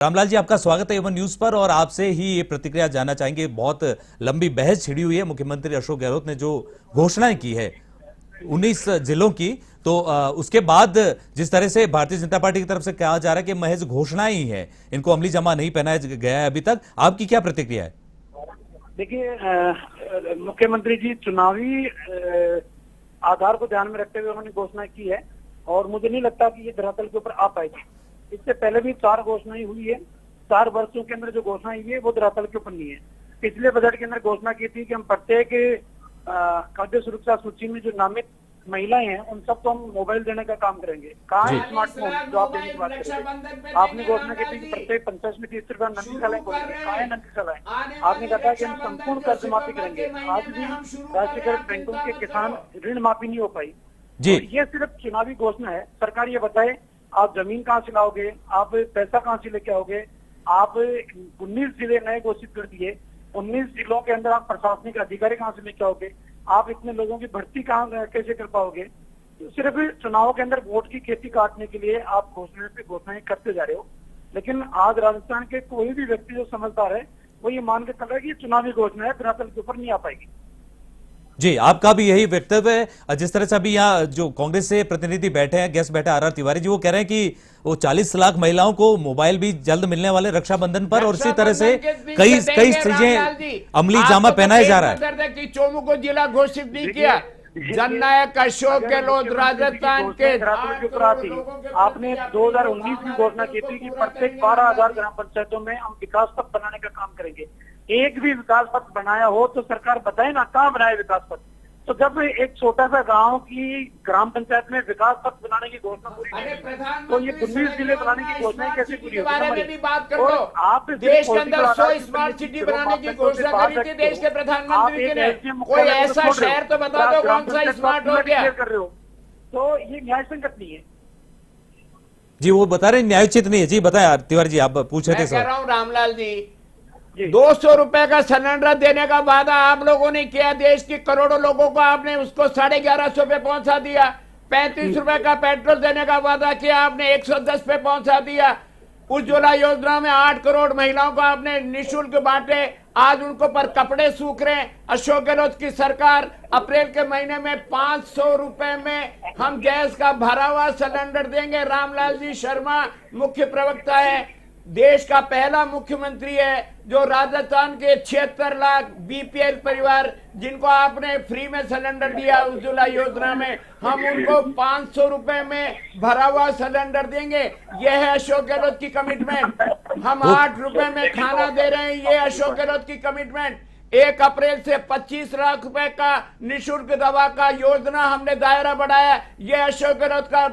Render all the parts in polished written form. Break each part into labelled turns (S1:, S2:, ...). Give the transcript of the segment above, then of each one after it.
S1: रामलाल जी, आपका स्वागत है एवन न्यूज पर और आपसे ही ये प्रतिक्रिया जानना चाहेंगे। बहुत लंबी बहस छिड़ी हुई है मुख्यमंत्री अशोक गहलोत ने जो घोषणाएं की है 19 जिलों की, तो उसके बाद जिस तरह से भारतीय जनता पार्टी की तरफ से कहा जा रहा है कि महज घोषणाएं ही है, इनको अमली जमा नहीं पहनाया गया है अभी तक, आपकी क्या प्रतिक्रिया है?
S2: देखिए, मुख्यमंत्री जी चुनावी आधार को ध्यान में रखते हुए उन्होंने घोषणा की है और मुझे नहीं लगता कि ये धरातल के ऊपर आ पाएगी। इससे पहले भी 4 घोषणाएं हुई है। 4 वर्षों के अंदर जो घोषणाएं हुई है वो धरातल के ऊपर नहीं है। पिछले बजट के अंदर घोषणा की थी कि हम प्रत्येक खाद्य सुरक्षा सूची में जो नामित महिलाएं हैं उन सबको हम मोबाइल देने का काम करेंगे। कहाँ है स्मार्टफोन जो आप देने की बात करेंगे? आपने घोषणा की थी कि प्रत्येक पंचायत में 30 रुपया नकदी शालाएं खोलेंगे। कहाँ है नकदी शालाएं? आपने कहा कि हम संपूर्ण कर्ज माफी करेंगे। आज भी राष्ट्रीयकृत बैंकों के किसान ऋण माफी नहीं हो पाई जी। ये सिर्फ चुनावी घोषणा है। सरकार ये बताए आप जमीन कहाँ से लाओगे, आप पैसा कहाँ से लेके आओगे। आप 19 जिले नए घोषित कर दिए, 19 जिलों के अंदर आप प्रशासनिक अधिकारी कहाँ से लेके आओगे, आप इतने लोगों की भर्ती कहाँ कैसे कर पाओगे। सिर्फ चुनाव के अंदर वोट की खेती काटने के लिए आप घोषणाएं पे घोषणाएं करते जा रहे हो। लेकिन आज राजस्थान के कोई भी व्यक्ति जो समझदार है वो ये मान के चल रहा है कि चुनावी घोषणा है, धरातल के ऊपर नहीं आ पाएगी।
S1: जी, आपका भी यही वक्तव्य है। जिस तरह से अभी यहाँ जो कांग्रेस से प्रतिनिधि बैठे हैं, गेस्ट बैठे आर तिवारी जी, वो कह रहे हैं कि वो 40 लाख महिलाओं को मोबाइल भी जल्द मिलने वाले रक्षाबंधन पर, और इसी तरह से कई चीजें अमली जामा पहनाया जा रहा है
S3: कि चोमू को जिला घोषित नहीं किया। जननायक अशोक गहलोत राजस्थान के
S2: आपने 2019 की घोषणा की थी कि प्रत्येक 12,000 ग्राम पंचायतों में हम विकास पथ बनाने का काम करेंगे। एक भी विकास पथ बनाया हो तो सरकार बताए ना कहाँ बनाए विकास पथ। तो जब एक छोटा सा गांव की ग्राम पंचायत में विकास पथ बनाने की घोषणा पूरी नहीं, तो ये 19 जिले बनाने की घोषणा कैसे पूरी होगी?
S3: आप देश के अंदर 100 स्मार्ट सिटी बनाने की घोषणा करी थी देश के प्रधानमंत्री ने। कोई ऐसा शहर तो बता दो कौन सा स्मार्ट हो गया
S2: कर रहे हो, तो ये न्याय संगत नहीं है
S1: जी। वो बता रहे न्यायोचित नहीं है जी। बताए तिवारी जी, आप पूछ रहे थे।
S3: कह रहा हूँ रामलाल जी, 200 रुपए का सिलेंडर देने का वादा आप लोगों ने किया। देश के करोड़ों लोगों को आपने उसको 1150 पे पहुंचा दिया। 35 रुपए का पेट्रोल देने का वादा किया, आपने 110 पे पहुंचा दिया। उज्ज्वला योजना में 8 करोड़ महिलाओं को आपने निःशुल्क बांटे, आज उनको पर कपड़े सूख रहे हैं। अशोक गहलोत की सरकार अप्रैल के महीने में 500 रुपए में हम गैस का भरा हुआ सिलेंडर देंगे। रामलाल जी शर्मा मुख्य प्रवक्ता है, देश का पहला मुख्यमंत्री है जो राजस्थान के 76 लाख बीपीएल परिवार जिनको आपने फ्री में सिलेंडर दिया उज्ज्वला योजना में, हम उनको 500 रुपए में भरा हुआ सिलेंडर देंगे। यह है अशोक गहलोत की कमिटमेंट। हम 8 रुपए में खाना दे रहे हैं, ये अशोक गहलोत की कमिटमेंट। 1 अप्रैल से 25 लाख रुपए का निःशुल्क दवा का योजना हमने दायरा बढ़ाया, ये अशोक गहलोत का।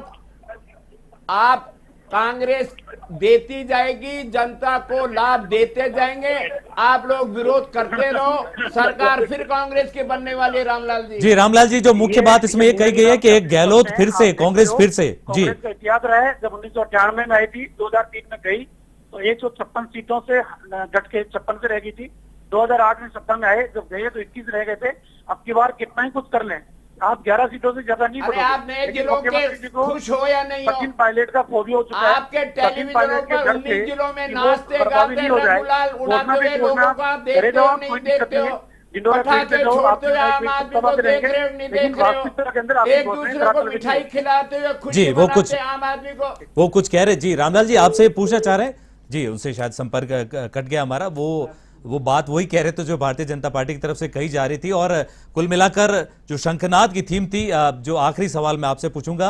S3: आप कांग्रेस देती जाएगी, जनता को लाभ देते जाएंगे, आप लोग विरोध करते रहो, सरकार फिर कांग्रेस की बनने वाली। रामलाल जी
S1: जी, रामलाल जी, जो मुख्य बात इसमें ये कही गई है कि एक गहलोत फिर से, कांग्रेस फिर से जी।
S2: याद रहे जब 1998 में आई थी, 2003 में गई तो 156 सीटों से घट के 56 से रह गई थी। 2008 में सत्ता में आए, जब गए तो 21 रह गए थे। अब की बार कितना ही कुछ कर लें, आप 11 सीटों से ज्यादा नहीं
S3: बढ़ोगे। आप नए जिलों के खुश हो या नहीं हो?
S2: सचिन पायलट का फोबी हो चुका है।
S3: आपके टेलीविजनों पर 19 जिलों में नाचते गाते रंगुलाल उड़ाते हुए लोगों को आप देखते हो नहीं देखते हो? पटाखे छोड़ते हुए आम आदमी को देख रहे हो नहीं देख रहे हो? एक दूसरे को मिठाई खिलाते हुए खुशी मनाते आम आदमी को।
S1: वो कुछ कह रहे जी। रामलाल जी आपसे पूछना चाह रहे हैं जी, उनसे शायद संपर्क कट गया हमारा। वो बात वही कह रहे थे जो भारतीय जनता पार्टी की तरफ से कही जा रही थी। और कुल मिलाकर जो शंखनाद की थीम थी, जो आखिरी सवाल मैं आपसे पूछूंगा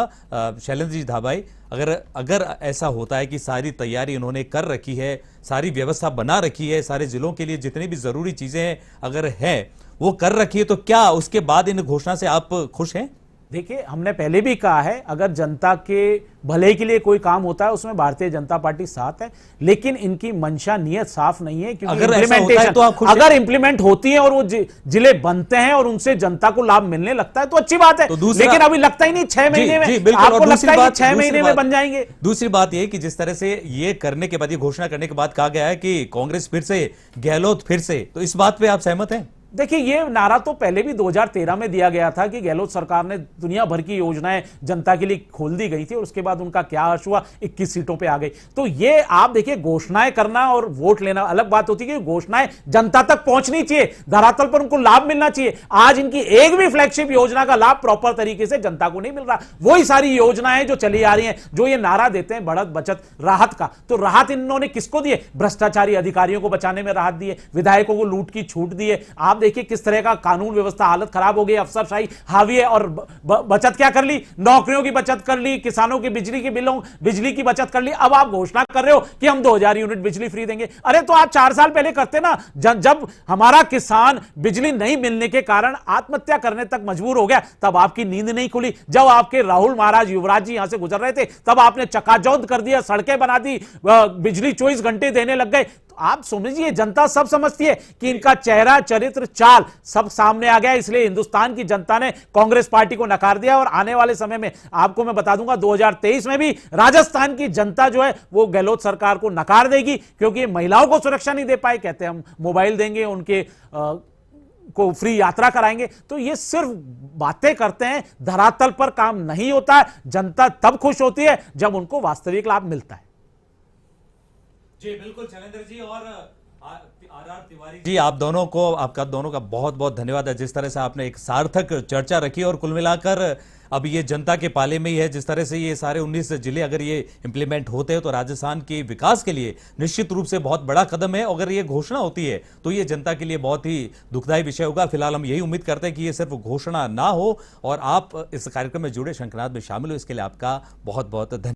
S1: शैलेंद्र जी धाबाई, अगर ऐसा होता है कि सारी तैयारी उन्होंने कर रखी है, सारी व्यवस्था बना रखी है, सारे जिलों के लिए जितनी भी जरूरी चीजें अगर है वो कर रखी है, तो क्या उसके बाद इन घोषणा से आप खुश हैं?
S4: देखिए, हमने पहले भी कहा है, अगर जनता के भले के लिए कोई काम होता है उसमें भारतीय जनता पार्टी साथ है, लेकिन इनकी मंशा नियत साफ नहीं है। क्योंकि अगर इंप्लीमेंट होती है और वो जिले बनते हैं और उनसे जनता को लाभ मिलने लगता है तो अच्छी बात है, तो लेकिन अभी लगता ही नहीं 6 महीने में। आपको लगता है 6 महीने में बन जाएंगे?
S1: दूसरी बात यह कि जिस तरह से ये करने के बाद, ये घोषणा करने के बाद कहा गया है कि कांग्रेस फिर से, गहलोत फिर से, तो इस बात पे आप सहमत हैं?
S4: देखिए, ये नारा तो पहले भी 2013 में दिया गया था कि गहलोत सरकार ने दुनिया भर की योजनाएं जनता के लिए खोल दी गई थी और उसके बाद उनका क्या हर्ष हुआ, 21 सीटों पे आ गई। तो ये आप देखिए, घोषणाएं करना और वोट लेना अलग बात होती है कि घोषणाएं जनता तक पहुंचनी चाहिए, धरातल पर उनको लाभ मिलना चाहिए। आज इनकी एक भी फ्लैगशिप योजना का लाभ प्रॉपर तरीके से जनता को नहीं मिल रहा। वही सारी योजनाएं जो चली आ रही हैं, जो ये नारा देते हैं बढ़त बचत राहत का, तो राहत इन्होंने किसको दिए? भ्रष्टाचारी अधिकारियों को बचाने में राहत दी है, विधायकों को लूट की छूट दी है। आप देखिए किस तरह का कानून व्यवस्था, हालत खराब हो गई, अफसरशाही हावी है। और बचत क्या कर ली? नौकरियों की बचत कर ली, किसानों की बिजली के बिलों, बिजली की बचत कर ली। अब आप घोषणा कर रहे हो कि हम 2000 यूनिट बिजली फ्री देंगे। अरे तो आप 4 साल पहले करते ना, जब हमारा किसान बिजली नहीं मिलने के कारण आत्महत्या करने तक मजबूर हो गया, तब आपकी नींद नहीं खुली। जब आपके राहुल महाराज, युवराज जी यहां से गुजर रहे थे, तब आपने चकाचौंध कर दिया, सड़कें बना दी, बिजली 24 घंटे देने लग गए। आप समझिए, जनता सब समझती है कि इनका चेहरा, चरित्र, चाल सब सामने आ गया। इसलिए हिंदुस्तान की जनता ने कांग्रेस पार्टी को नकार दिया। और आने वाले समय में आपको मैं बता दूंगा, 2023 में भी राजस्थान की जनता जो है वो गहलोत सरकार को नकार देगी, क्योंकि महिलाओं को सुरक्षा नहीं दे पाए। कहते हैं हम मोबाइल देंगे, उनके को फ्री यात्रा कराएंगे। तो ये सिर्फ बातें करते हैं, धरातल पर काम नहीं होता। जनता तब खुश होती है जब उनको वास्तविक लाभ मिलता है।
S1: जी बिल्कुल शैलेंद्र जी और आर तिवारी जी, आप दोनों को, आपका दोनों का बहुत बहुत धन्यवाद है। जिस तरह से आपने एक सार्थक चर्चा रखी और कुल मिलाकर अब ये जनता के पाले में ही है। जिस तरह से ये सारे 19 जिले अगर ये इंप्लीमेंट होते हैं तो राजस्थान के विकास के लिए निश्चित रूप से बहुत बड़ा कदम है। अगर ये घोषणा होती है तो ये जनता के लिए बहुत ही दुखदायी विषय होगा। फिलहाल हम यही उम्मीद करते हैं कि ये सिर्फ घोषणा ना हो और आप इस कार्यक्रम में जुड़े, शंखनाद में शामिल हो, इसके लिए आपका बहुत बहुत धन्यवाद।